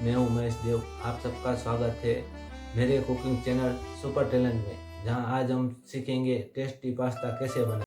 मैं हूं महेश देव। आप सबका स्वागत है मेरे कुकिंग चैनल सुपर टैलेंट में, जहां आज हम सीखेंगे टेस्टी पास्ता कैसे बनाएं।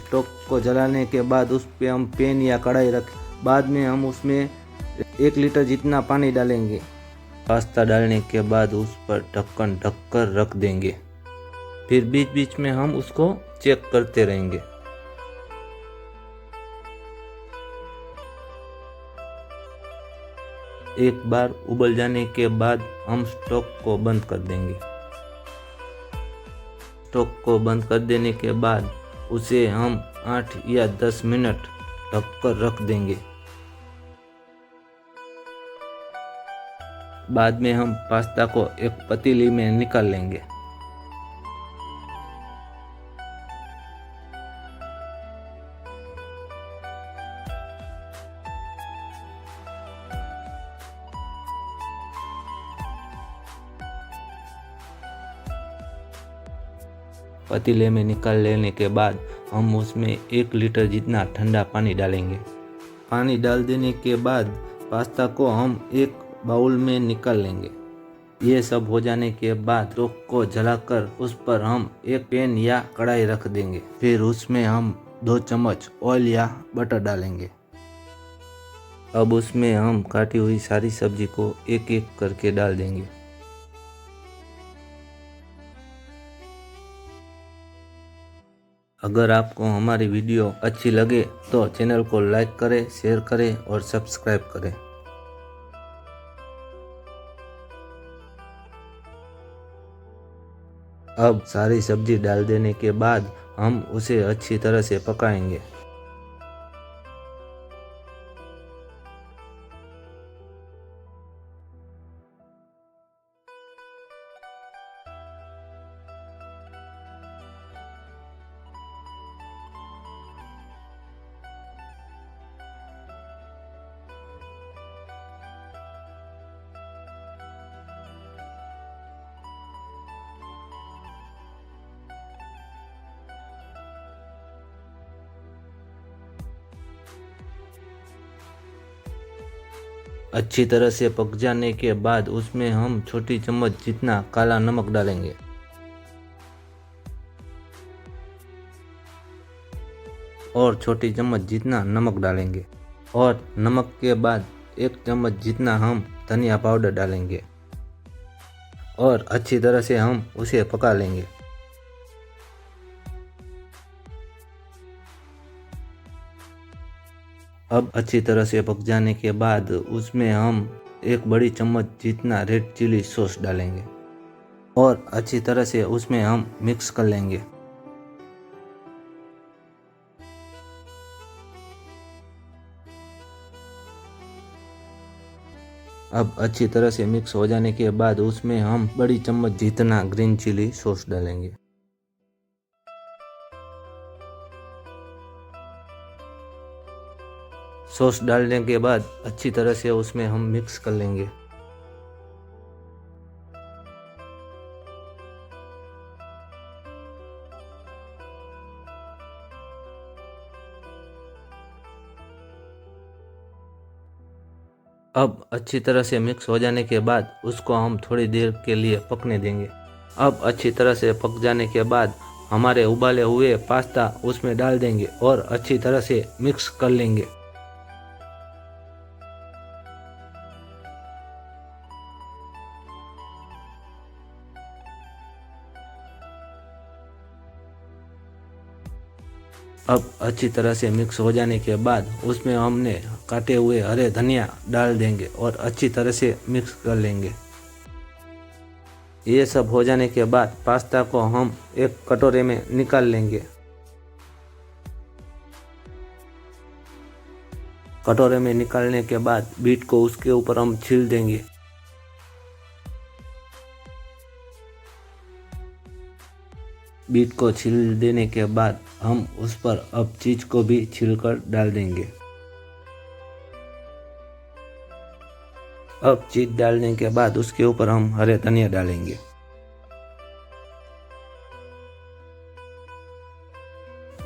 स्टोव को जलाने के बाद उस पे हम पैन या कढ़ाई रखें। बाद में हम उसमें 1 लीटर जितना पानी डालेंगे। पास्ता डालने के बाद उस पर ढक्कन ढककर रख देंगे। फिर बीच बीच में हम उसको चेक करते रहेंगे। एक बार उबल जाने के बाद हम स्टोव को बंद कर देंगे। स्टोव को बंद कर देने के बाद उसे हम 8 या 10 मिनट ढककर रख देंगे। बाद में हम पास्ता को एक पतीली में निकाल लेंगे। पतीले में निकाल लेने के बाद हम उसमें 1 लीटर जितना ठंडा पानी डालेंगे। पानी डाल देने के बाद पास्ता को हम एक बाउल में निकाल लेंगे। ये सब हो जाने के बाद स्टोव को जलाकर उस पर हम एक पैन या कढ़ाई रख देंगे। फिर उसमें हम 2 चम्मच ऑयल या बटर डालेंगे। अब उसमें हम काटी हुई सारी सब्जी को एक एक करके डाल देंगे। अगर आपको हमारी वीडियो अच्छी लगे तो चैनल को लाइक करें, शेयर करें और सब्सक्राइब करें। अब सारी सब्जी डाल देने के बाद हम उसे अच्छी तरह से पकाएंगे। अच्छी तरह से पक जाने के बाद उसमें हम छोटी चम्मच जितना काला नमक डालेंगे। और छोटी चम्मच जितना नमक डालेंगे और नमक के बाद 1 चम्मच जितना हम धनिया पाउडर डालेंगे और अच्छी तरह से हम उसे पका लेंगे। अब अच्छी तरह से पक जाने के बाद उसमें हम 1 बड़ी चम्मच जितना रेड चिली सॉस डालेंगे और अच्छी तरह से उसमें हम मिक्स कर लेंगे। अब अच्छी तरह से मिक्स हो जाने के बाद उसमें हम बड़ी चम्मच जितना ग्रीन चिली सॉस डालेंगे। सॉस डालने के बाद अच्छी तरह से उसमें हम मिक्स कर लेंगे। अब अच्छी तरह से मिक्स हो जाने के बाद उसको हम थोड़ी देर के लिए पकने देंगे। अब अच्छी तरह से पक जाने के बाद हमारे उबाले हुए पास्ता उसमें डाल देंगे और अच्छी तरह से मिक्स कर लेंगे। अब अच्छी तरह से मिक्स हो जाने के बाद उसमें हमने काटे हुए हरे धनिया डाल देंगे और अच्छी तरह से मिक्स कर लेंगे। ये सब हो जाने के बाद पास्ता को हम एक कटोरे में निकाल लेंगे। कटोरे में निकालने के बाद बीट को उसके ऊपर हम छील देंगे। बीट को छील देने के बाद हम उस पर अब चीज को भी छीलकर डाल देंगे। अब चीज डालने के बाद उसके ऊपर हम हरे धनिया डालेंगे।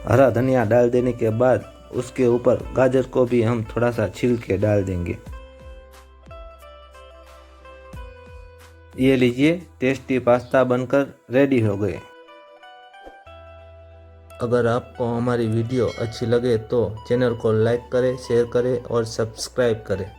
हरा धनिया डाल देने के बाद उसके ऊपर गाजर को भी हम थोड़ा सा छील के डाल देंगे। ये लीजिए, टेस्टी पास्ता बनकर रेडी हो गए। अगर आपको हमारी वीडियो अच्छी लगे तो चैनल को लाइक करें, शेयर करें और सब्सक्राइब करें।